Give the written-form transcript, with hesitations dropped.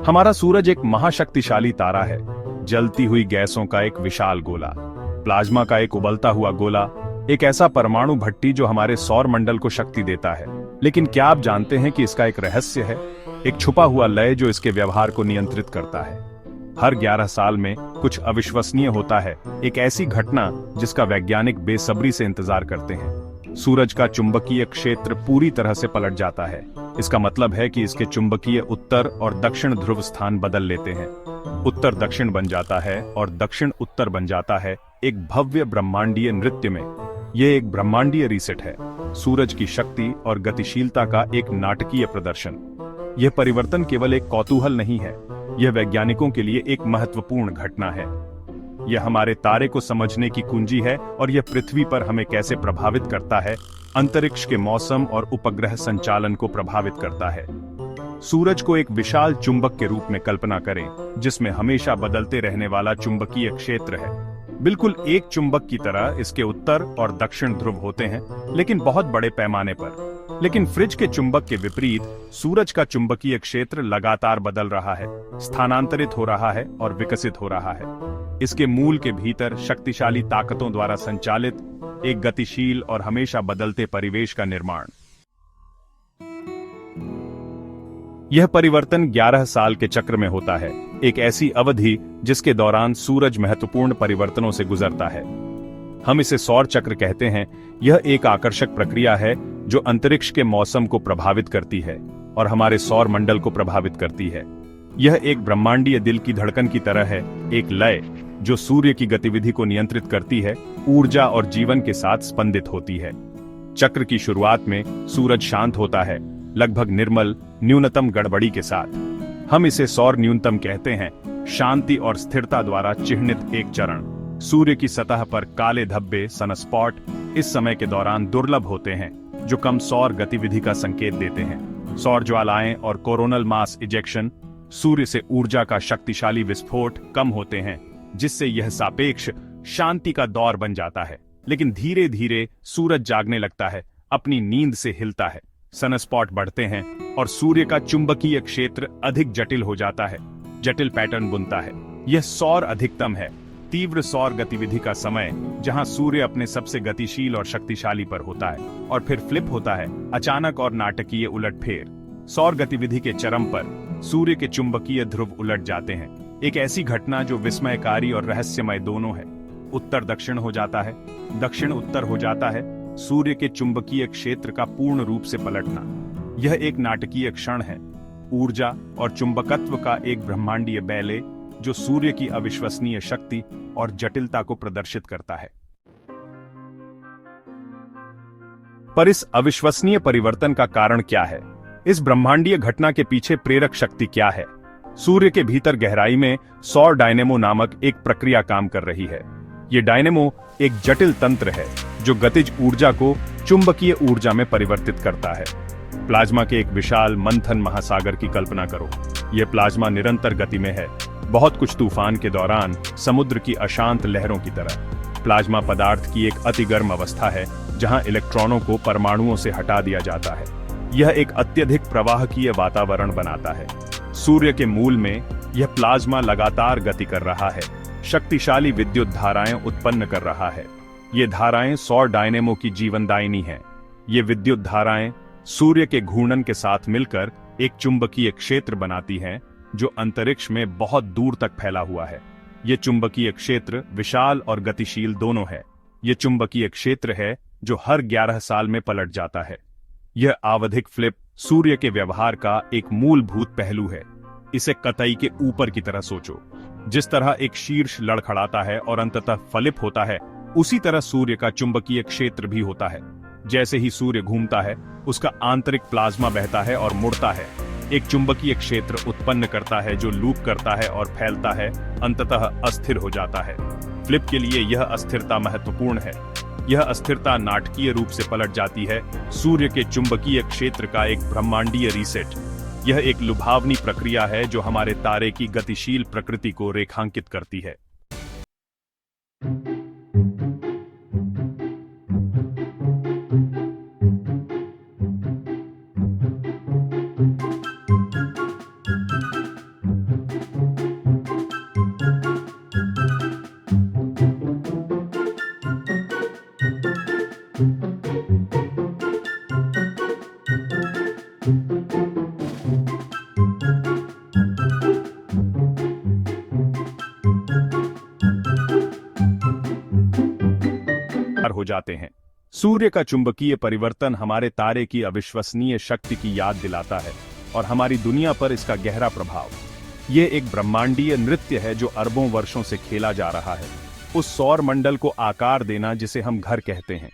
हमारा सूरज एक महाशक्तिशाली तारा है, जलती हुई गैसों का एक विशाल गोला, प्लाज्मा का एक उबलता हुआ गोला, एक ऐसा परमाणु भट्टी जो हमारे सौर मंडल को शक्ति देता है। लेकिन क्या आप जानते हैं कि इसका एक रहस्य है, एक छुपा हुआ लय जो इसके व्यवहार को नियंत्रित करता है। हर 11 साल में कुछ अविश्वसनीय होता है, एक ऐसी घटना जिसका वैज्ञानिक बेसब्री से इंतजार करते हैं। सूरज का चुंबकीय क्षेत्र पूरी तरह से पलट जाता है। इसका मतलब है कि इसके चुंबकीय उत्तर और दक्षिण ध्रुव स्थान बदल लेते हैं। उत्तर दक्षिण बन जाता है और दक्षिण उत्तर बन जाता है, एक भव्य ब्रह्मांडीय नृत्य में। यह एक ब्रह्मांडीय रीसेट है, सूरज की शक्ति और गतिशीलता का एक नाटकीय प्रदर्शन। यह परिवर्तन केवल एक कौतूहल नहीं है, यह वैज्ञानिकों के लिए एक महत्वपूर्ण घटना है। यह हमारे तारे को समझने की कुंजी है और यह पृथ्वी पर हमें कैसे प्रभावित करता है, अंतरिक्ष के मौसम और उपग्रह संचालन को प्रभावित करता है। सूरज को एक विशाल चुंबक के रूप में कल्पना करें, जिसमें हमेशा बदलते रहने वाला चुंबकीय क्षेत्र है। बिल्कुल एक चुंबक की तरह इसके उत्तर और दक्षिण ध्रुव होते हैं, लेकिन बहुत बड़े पैमाने पर। लेकिन फ्रिज के चुंबक के विपरीत सूरज का चुंबकीय क्षेत्र लगातार बदल रहा है, स्थानांतरित हो रहा है और विकसित हो रहा है। इसके मूल के भीतर शक्तिशाली ताकतों द्वारा संचालित एक गतिशील और हमेशा बदलते परिवेश का निर्माण। यह परिवर्तन 11 साल के चक्र में होता है, एक ऐसी अवधि जिसके दौरान सूरज महत्वपूर्ण परिवर्तनों से गुजरता है। हम इसे सौर चक्र कहते हैं। यह एक आकर्षक प्रक्रिया है जो अंतरिक्ष के मौसम को प्रभावित करती है और हमारे सौर मंडल को प्रभावित करती है। यह एक ब्रह्मांडीय दिल की धड़कन की तरह है, एक लय जो सूर्य की गतिविधि को नियंत्रित करती है, ऊर्जा और जीवन के साथ स्पंदित होती है। चक्र की शुरुआत में सूरज शांत होता है, लगभग निर्मल, न्यूनतम गड़बड़ी के साथ। हम इसे सौर न्यूनतम कहते हैं, शांति और स्थिरता द्वारा चिह्नित एक चरण। सूर्य की सतह पर काले धब्बे, सनस्पॉट, इस समय के दौरान दुर्लभ होते हैं, जो कम सौर गतिविधि का संकेत देते हैं। सौर ज्वालाएं और कोरोनल मास इजेक्शन, सूर्य से ऊर्जा का शक्तिशाली विस्फोट, कम होते हैं, जिससे यह सापेक्ष शांति का दौर बन जाता है। लेकिन धीरे धीरे सूरज जागने लगता है, अपनी नींद से हिलता है, सनस्पॉट बढ़ते हैं और सूर्य का चुंबकीय क्षेत्र अधिक जटिल हो जाता है, जटिल पैटर्न बुनता है। यह सौर अधिकतम है, तीव्र सौर गतिविधि का समय, जहां सूर्य अपने सबसे गतिशील और शक्तिशाली पर होता है। और फिर फ्लिप होता है, अचानक और नाटकीय उलटफेर। सौर गतिविधि के चरम पर सूर्य के चुंबकीय ध्रुव उलट जाते हैं, एक ऐसी घटना जो विस्मयकारी और रहस्यमय दोनों है। उत्तर दक्षिण हो जाता है, दक्षिण उत्तर हो जाता है, सूर्य के चुंबकीय क्षेत्र का पूर्ण रूप से पलटना। यह एक नाटकीय क्षण है, ऊर्जा और चुंबकत्व का एक ब्रह्मांडीय बैले जो सूर्य की अविश्वसनीय शक्ति और जटिलता को प्रदर्शित करता है। पर इस अविश्वसनीय परिवर्तन का कारण क्या है? इस ब्रह्मांडीय घटना के पीछे प्रेरक शक्ति क्या है? सूर्य के भीतर गहराई में सौर डायनेमो नामक एक प्रक्रिया काम कर रही है। ये डायनेमो एक जटिल तंत्र है जो गतिज ऊर्जा को चुंबकीय ऊर्जा में परिवर्तित करता है। प्लाज्मा के एक विशाल मंथन महासागर की कल्पना करो। यह प्लाज्मा निरंतर गति में है, बहुत कुछ तूफान के दौरान समुद्र की अशांत लहरों की तरह। प्लाज्मा पदार्थ की एक अति गर्म अवस्था है जहां इलेक्ट्रॉनों को परमाणुओं से हटा दिया जाता है। यह एक अत्यधिक प्रवाहकीय वातावरण बनाता है। सूर्य के मूल में यह प्लाज्मा लगातार गति कर रहा है, शक्तिशाली विद्युत धाराएं उत्पन्न कर रहा है। ये धाराएं सौर डायनेमो की जीवनदायिनी हैं। ये विद्युत धाराएं सूर्य के घूर्णन के साथ मिलकर एक चुंबकीय क्षेत्र बनाती हैं जो अंतरिक्ष में बहुत दूर तक फैला हुआ है। ये चुंबकीय क्षेत्र विशाल और गतिशील दोनों है। ये चुंबकीय क्षेत्र है जो हर 11 साल में पलट जाता है। यह आवधिक फ्लिप सूर्य के व्यवहार का एक मूलभूत पहलू है। इसे कतई के ऊपर की तरह सोचो। जिस तरह एक शीर्ष लड़खड़ाता है और अंततः फ्लिप होता है, उसी तरह सूर्य का चुंबकीय क्षेत्र भी होता है। जैसे ही सूर्य घूमता है, उसका आंतरिक प्लाज्मा बहता है और मुड़ता है, एक चुंबकीय क्षेत्र उत्पन्न करता है जो लूप करता है और फैलता है, अंततः अस्थिर हो जाता है। फ्लिप के लिए यह अस्थिरता महत्वपूर्ण है। यह अस्थिरता नाटकीय रूप से पलट जाती है सूर्य के चुंबकीय क्षेत्र का एक ब्रह्मांडीय रीसेट। यह एक लुभावनी प्रक्रिया है जो हमारे तारे की गतिशील प्रकृति को रेखांकित करती है। हो जाते हैं। सूर्य का चुंबकीय परिवर्तन हमारे तारे की अविश्वसनीय शक्ति की याद दिलाता है और हमारी दुनिया पर इसका गहरा प्रभाव। ये एक ब्रह्मांडीय नृत्य है जो अरबों वर्षों से खेला जा रहा है, उस सौर मंडल को आकार देना जिसे हम घर कहते हैं।